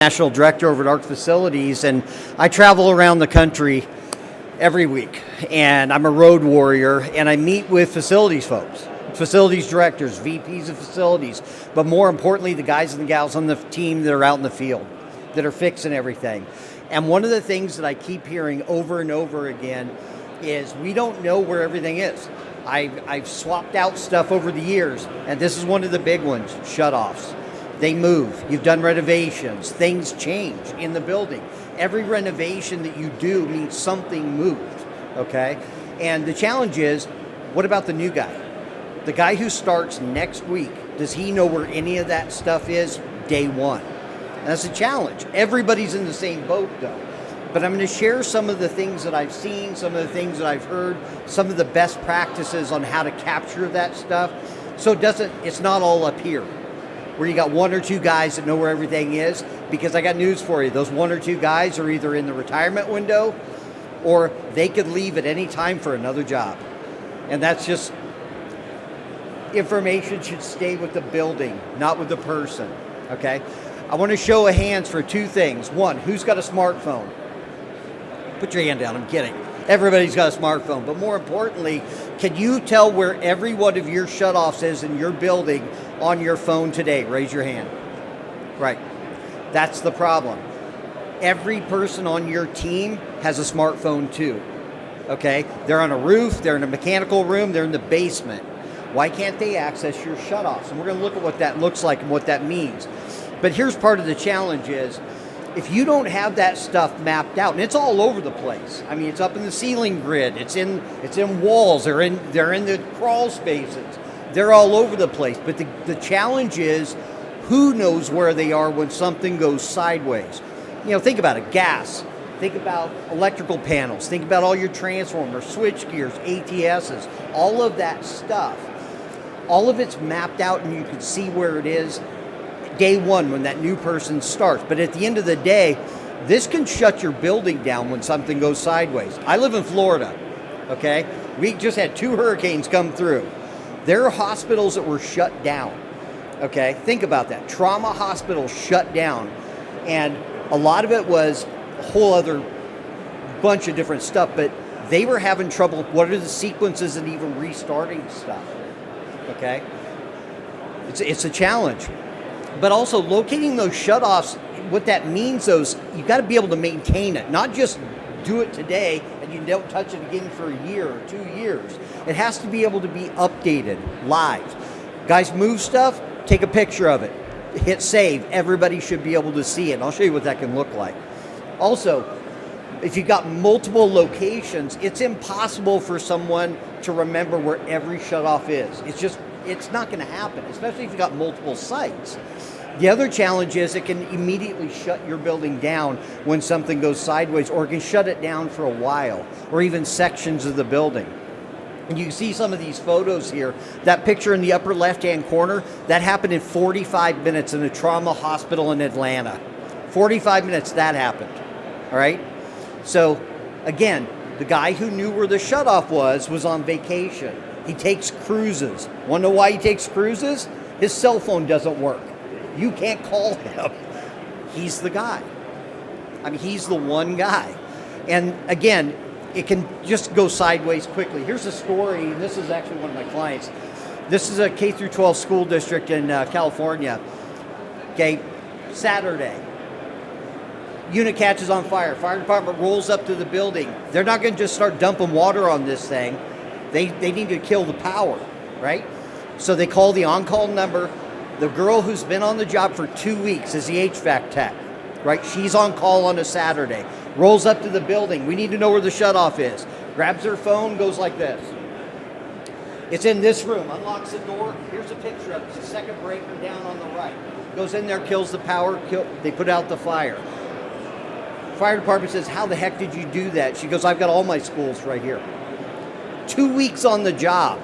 National Director over at ARC Facilities, and I travel around the country every week, and I'm a road warrior, and I meet with facilities folks, facilities directors, VPs of facilities, but more importantly, the guys and the gals on the team that are out in the field, that are fixing everything. And one of the things that I keep hearing over and over again is we don't know where everything is. I've swapped out stuff over the years, and this is one of the big ones, shutoffs. They move. You've done renovations. Things change in the building. Every renovation that you do means something moved, okay? And the challenge is, what about the new guy? The guy who starts next week, does he know where any of that stuff is day one? And that's a challenge. Everybody's in the same boat, though. But I'm going to share some of the things that I've seen, some of the things that I've heard, some of the best practices on how to capture that stuff, so it's not all up here, where you got one or two guys that know where everything is, because I got news for you. Those one or two guys are either in the retirement window or they could leave at any time for another job. And that's just, information should stay with the building, not with the person, okay? I want to show of hands for two things. One, who's got a smartphone? Put your hand down, I'm kidding. Everybody's got a smartphone, but more importantly, can you tell where every one of your shutoffs is in your building on your phone today? Raise your hand. Right. That's the problem. Every person on your team has a smartphone too. Okay? They're on a roof, they're in a mechanical room, they're in the basement. Why can't they access your shutoffs? And we're going to look at what that looks like and what that means. But here's part of the challenge is, if you don't have that stuff mapped out, and it's all over the place. I mean, it's up in the ceiling grid, it's in walls, they're in the crawl spaces. They're all over the place. But the challenge is, who knows where they are when something goes sideways? You know, think about it, gas. Think about electrical panels. Think about all your transformers, switch gears, ATSs, all of that stuff. All of it's mapped out and you can see where it is day one when that new person starts. But at the end of the day, this can shut your building down when something goes sideways. I live in Florida, okay? We just had 2 hurricanes come through. There are hospitals that were shut down, okay? Think about that. Trauma hospitals shut down. And a lot of it was a whole other bunch of different stuff, but they were having trouble. What are the sequences and even restarting stuff, okay? It's a challenge. But also locating those shutoffs, what that means is you got to be able to maintain it, not just do it today and you don't touch it again for a year or 2 years. It has to be able to be updated live. Guys, move stuff, take a picture of it, hit save. Everybody should be able to see it. And I'll show you what that can look like. Also, if you've got multiple locations, it's impossible for someone to remember where every shutoff is. It's not going to happen, especially if you've got multiple sites. The other challenge is it can immediately shut your building down when something goes sideways, or it can shut it down for a while, or even sections of the building. And you can see some of these photos here. That picture in the upper left-hand corner, that happened in 45 minutes in a trauma hospital in Atlanta. 45 minutes that happened, all right? So, again, the guy who knew where the shutoff was on vacation. He takes cruises. Want to know why he takes cruises? His cell phone doesn't work. You can't call him. He's the guy. I mean, he's the one guy. And again, it can just go sideways quickly. Here's a story, and this is actually one of my clients. This is a K through 12 school district in California. Okay, Saturday. Unit catches on fire. Fire department rolls up to the building. They're not going to just start dumping water on this thing. They need to kill the power, right? So they call the on-call number. The girl who's been on the job for 2 weeks is the HVAC tech, right? She's on call on a Saturday. Rolls up to the building. We need to know where the shutoff is. Grabs her phone, goes like this. It's in this room. Unlocks the door. Here's a picture of it. It's the second breaker down on the right. Goes in there, kills the power. They put out the fire. Fire department says, how the heck did you do that? She goes, I've got all my schools right here. 2 weeks on the job,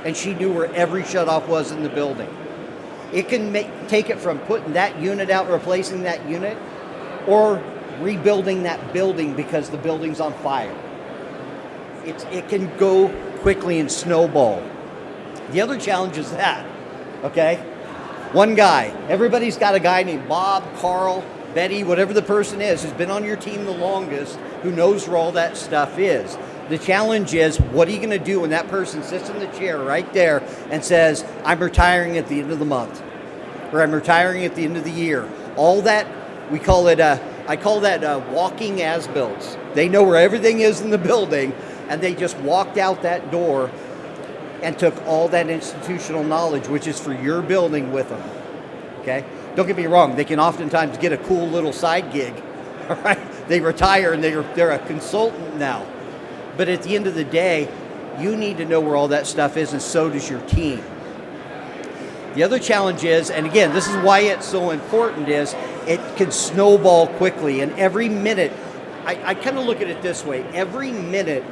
and she knew where every shutoff was in the building. It can take it from putting that unit out, replacing that unit, or rebuilding that building because the building's on fire. It can go quickly and snowball. The other challenge is that, okay? One guy. Everybody's got a guy named Bob, Carl, Betty, whatever the person is, who's been on your team the longest, who knows where all that stuff is. The challenge is, what are you going to do when that person sits in the chair right there and says, I'm retiring at the end of the month, or I'm retiring at the end of the year? All that, we call it, I call that walking as-builts. They know where everything is in the building, and they just walked out that door and took all that institutional knowledge, which is for your building, with them, okay? Don't get me wrong, they can oftentimes get a cool little side gig, all right? They retire and they're a consultant now. But at the end of the day, you need to know where all that stuff is, and so does your team. The other challenge is, and again, this is why it's so important, is it can snowball quickly. And every minute, I kind of look at it this way, every minute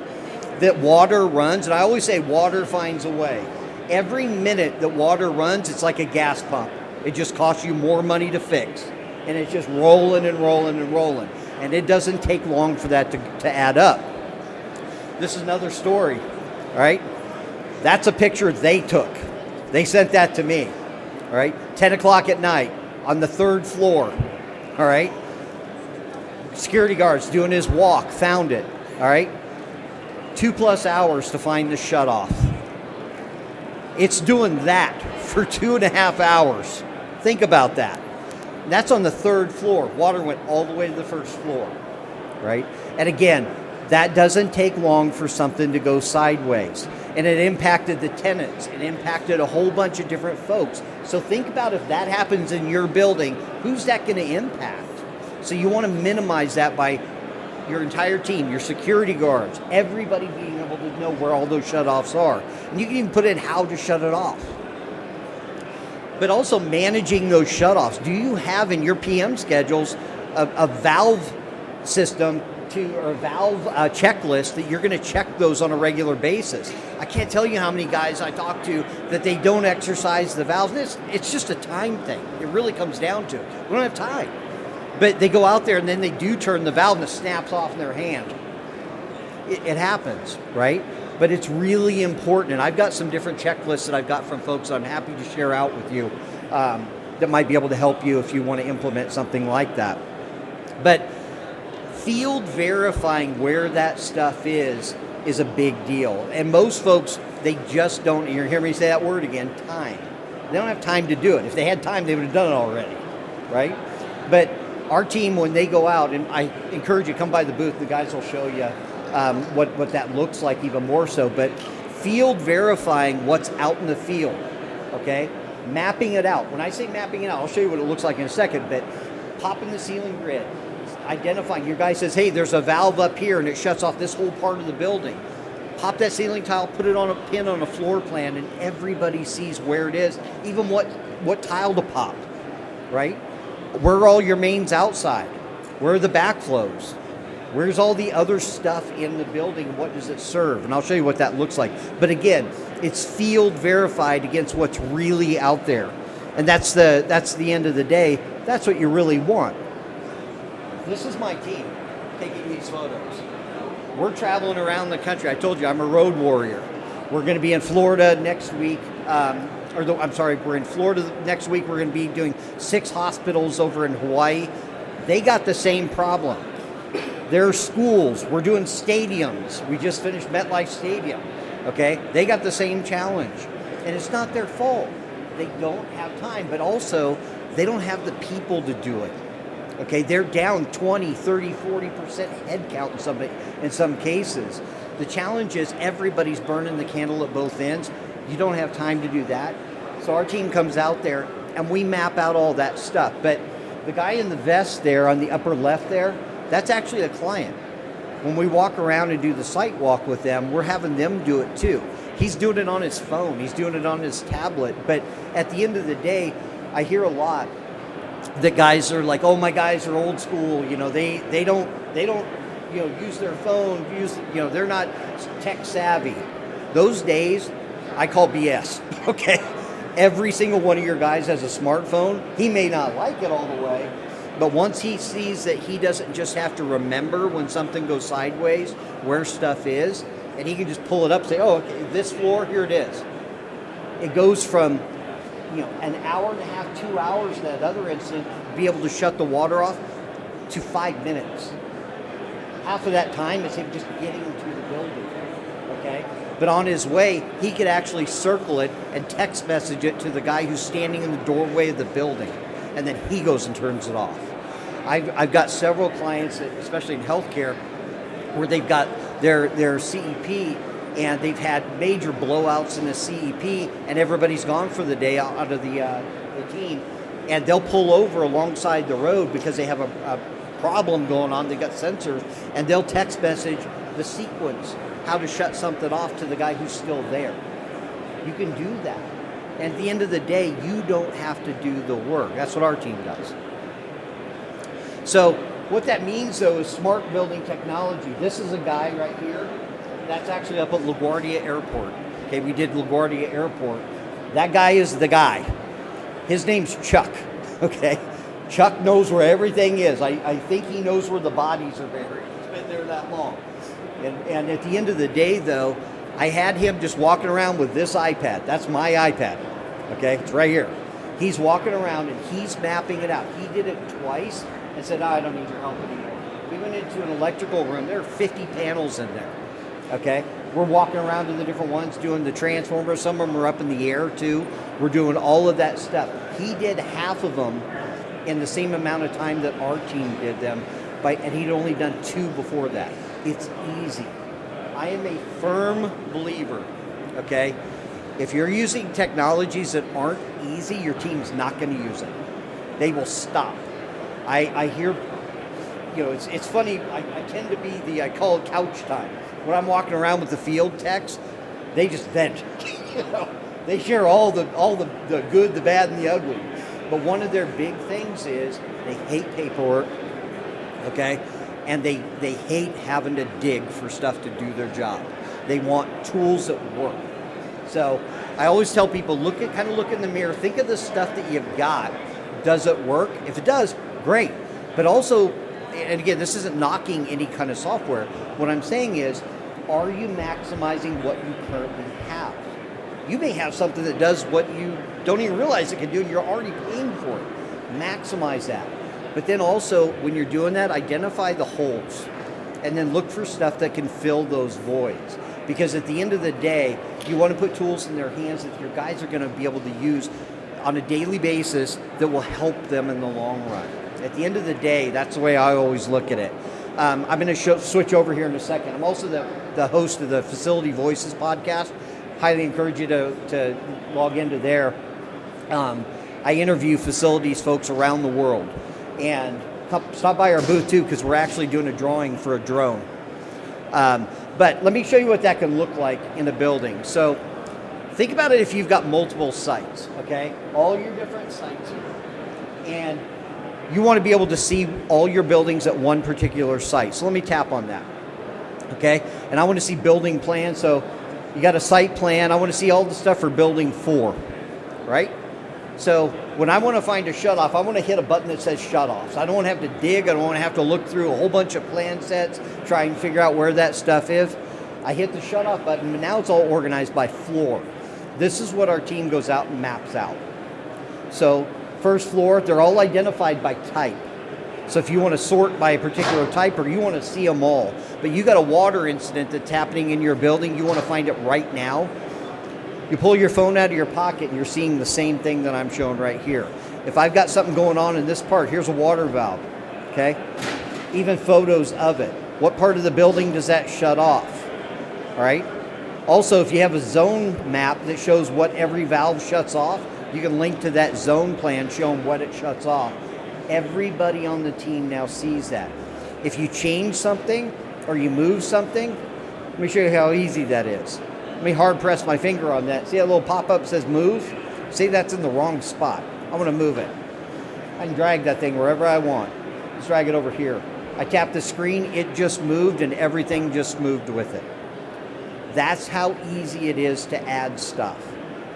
that water runs, and I always say water finds a way. Every minute that water runs, it's like a gas pump. It just costs you more money to fix. And it's just rolling and rolling and rolling. And it doesn't take long for that to add up. This is another story, all right? That's a picture they took. They sent that to me, all right? 10 o'clock at night on the 3rd floor, all right? Security guards doing his walk, found it, all right? 2+ hours to find the shutoff. It's doing that for 2.5 hours. Think about that. That's on the 3rd floor. Water went all the way to the 1st floor, right? And again, that doesn't take long for something to go sideways. And it impacted the tenants. It impacted a whole bunch of different folks. So think about, if that happens in your building, who's that going to impact? So you want to minimize that by your entire team, your security guards, everybody being able to know where all those shutoffs are. And you can even put in how to shut it off. But also managing those shutoffs. Do you have in your PM schedules a valve system or a valve checklist that you're going to check those on a regular basis? I can't tell you how many guys I talk to that they don't exercise the valves. It's just a time thing. It really comes down to it. We don't have time. But they go out there and then they do turn the valve and it snaps off in their hand. It happens, right? But it's really important. And I've got some different checklists that I've got from folks that I'm happy to share out with you that might be able to help you if you want to implement something like that. But field verifying where that stuff is a big deal. And most folks, they just don't, you're hearing me say that word again, time. They don't have time to do it. If they had time, they would have done it already, right? But our team, when they go out, and I encourage you, come by the booth, the guys will show you what that looks like even more so, but field verifying what's out in the field, okay? Mapping it out. When I say mapping it out, I'll show you what it looks like in a second, but popping the ceiling grid, identifying, your guy says, hey, there's a valve up here and it shuts off this whole part of the building. Pop that ceiling tile, put it on a pin on a floor plan, and everybody sees where it is, even what tile to pop, right? Where are all your mains outside? Where are the backflows? Where's all the other stuff in the building? What does it serve? And I'll show you what that looks like. But again, it's field verified against what's really out there. And that's the end of the day. That's what you really want. This is my team taking these photos. We're traveling around the country. I told you I'm a road warrior. We're going to be in Florida next week. We're in Florida next week. We're going to be doing 6 hospitals over in Hawaii. They got the same problem. Their schools, we're doing stadiums. We just finished MetLife Stadium, okay? They got the same challenge. And it's not their fault. They don't have time, but also they don't have the people to do it, okay? They're down 20, 30, 40% headcount in some cases. The challenge is everybody's burning the candle at both ends. You don't have time to do that. So our team comes out there and we map out all that stuff. But the guy in the vest there on the upper left there, that's actually a client. When we walk around and do the site walk with them, we're having them do it too. He's doing it on his phone. He's doing it on his tablet. But at the end of the day, I hear a lot that guys are like, oh, my guys are old school. You know, they don't use their phone, they're not tech savvy. Those days, I call BS, okay? Every single one of your guys has a smartphone. He may not like it all the way, but once he sees that he doesn't just have to remember when something goes sideways, where stuff is, and he can just pull it up and say, oh, okay, this floor, here it is. It goes from, an hour and a half, 2 hours, that other incident, be able to shut the water off. to 5 minutes. Half of that time is him just getting to the building, okay? But on his way, he could actually circle it and text message it to the guy who's standing in the doorway of the building, and then he goes and turns it off. I've got several clients, especially in healthcare, where they've got their CEP and they've had major blowouts in the CEP, and everybody's gone for the day out of the team, and they'll pull over alongside the road because they have a problem going on. They got sensors, and they'll text message the sequence, how to shut something off, to the guy who's still there. You can do that. And at the end of the day, you don't have to do the work. That's what our team does. So what that means, though, is smart building technology. This is a guy right here. That's actually up at LaGuardia Airport. Okay, we did LaGuardia Airport. That guy is the guy. His name's Chuck. Okay, Chuck knows where everything is. I think he knows where the bodies are buried. He's been there that long. And at the end of the day, though, I had him just walking around with this iPad. That's my iPad. Okay, it's right here. He's walking around and he's mapping it out. He did it twice and said, I don't need your help anymore. We went into an electrical room. There are 50 panels in there. Okay, we're walking around to the different ones, doing the transformers. Some of them are up in the air too. We're doing all of that stuff. He did half of them in the same amount of time that our team did them, and he'd only done 2 before that. It's easy. I am a firm believer, okay? If you're using technologies that aren't easy, your team's not going to use it. They will stop. I hear, it's funny. I tend to be I call it couch time. When I'm walking around with the field techs, they just vent. They share all the good, the bad, and the ugly. But one of their big things is they hate paperwork, okay? And they hate having to dig for stuff to do their job. They want tools that work. So I always tell people, look in the mirror, think of the stuff that you've got. Does it work? If it does, great. But also, and again, this isn't knocking any kind of software. What I'm saying is, are you maximizing what you currently have? You may have something that does what you don't even realize it can do, and you're already paying for it. Maximize that. But then also, when you're doing that, identify the holes, and then look for stuff that can fill those voids. Because at the end of the day, you want to put tools in their hands that your guys are going to be able to use on a daily basis that will help them in the long run. At the end of the day, that's the way I always look at it. I'm going to switch over here in a second. I'm also the host of the Facility Voices podcast. Highly encourage you to log into there. I interview facilities folks around the world. And stop by our booth too, because we're actually doing a drawing for a drone. But let me show you what that can look like in a building. So think about it if you've got multiple sites, okay? All your different sites here. And you want to be able to see all your buildings at one particular site. So let me tap on that, okay? And I want to see building plans. So you got a site plan. I want to see all the stuff for building 4, right? So when I want to find a shutoff, I want to hit a button that says shutoffs. I don't want to have to dig. I don't want to have to look through a whole bunch of plan sets, try and figure out where that stuff is. I hit the shutoff button, and now it's all organized by floor. This is what our team goes out and maps out. So first floor, they're all identified by type. So if you want to sort by a particular type, or you want to see them all, but you got a water incident that's happening in your building, you want to find it right now, you pull your phone out of your pocket and you're seeing the same thing that I'm showing right here. If I've got something going on in this part, here's a water valve, okay? Even photos of it. What part of the building does that shut off, all right? Also, if you have a zone map that shows what every valve shuts off, you can link to that zone plan showing what it shuts off. Everybody on the team now sees that. If you change something or you move something, let me show you how easy that is. Let me hard press my finger on that. See that little pop-up says move? See, that's in the wrong spot. I want to move it. I can drag that thing wherever I want. Let's drag it over here. I tap the screen, it just moved, and everything just moved with it. That's how easy it is to add stuff,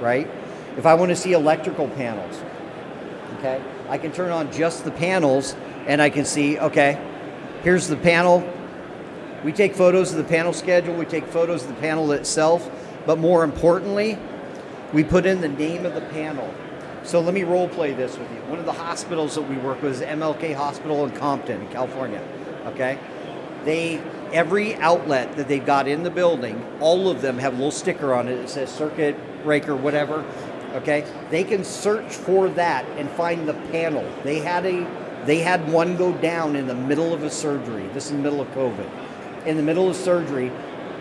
right? If I want to see electrical panels, okay, I can turn on just the panels and I can see, okay, here's the panel. We take photos of the panel schedule, we take photos of the panel itself, but more importantly, we put in the name of the panel. So let me role play this with you. One of the hospitals that we work with is MLK Hospital in Compton, in California. Okay, every outlet that they've got in the building, all of them have a little sticker on it that says circuit breaker, whatever. Okay, they can search for that and find the panel. They had one go down in the middle of a surgery. This is in the middle of COVID. In the middle of surgery,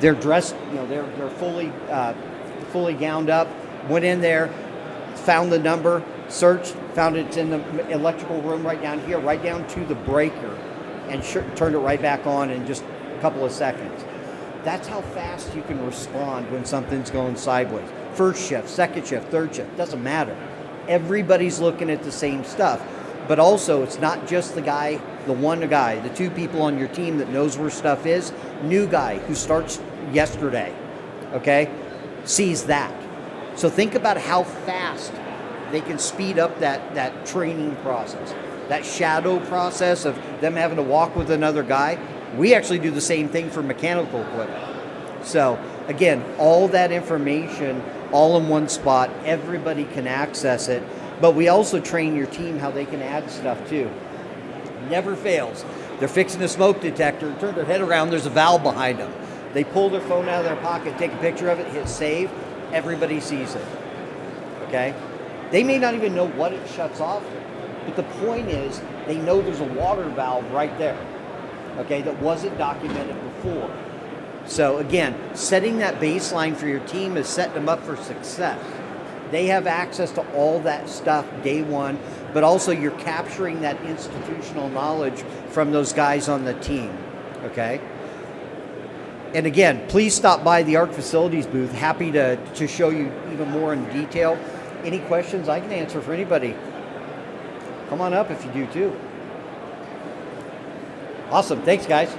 they're dressed. They're fully gowned up. Went in there, found the number, searched, found it's in the electrical room right down here, right down to the breaker, and turned it right back on in just a couple of seconds. That's how fast you can respond when something's going sideways. First shift, second shift, third shift, doesn't matter. Everybody's looking at the same stuff. But also, it's not just the two people on your team that knows where stuff is. New guy who starts yesterday, okay, sees that. So think about how fast they can speed up that training process, that shadow process of them having to walk with another guy. We actually do the same thing for mechanical equipment. So again, all that information all in one spot, everybody can access it, but we also train your team how they can add stuff too. Never fails. They're fixing a smoke detector, turn their head around, there's a valve behind them. They pull their phone out of their pocket, take a picture of it, hit save, everybody sees it, okay? They may not even know what it shuts off, but the point is they know there's a water valve right there, okay, that wasn't documented before. So again, setting that baseline for your team is setting them up for success. They have access to all that stuff day one, but also you're capturing that institutional knowledge from those guys on the team, okay? And again, please stop by the ARC Facilities booth. Happy to show you even more in detail. Any questions I can answer for anybody. Come on up if you do too. Awesome, thanks guys.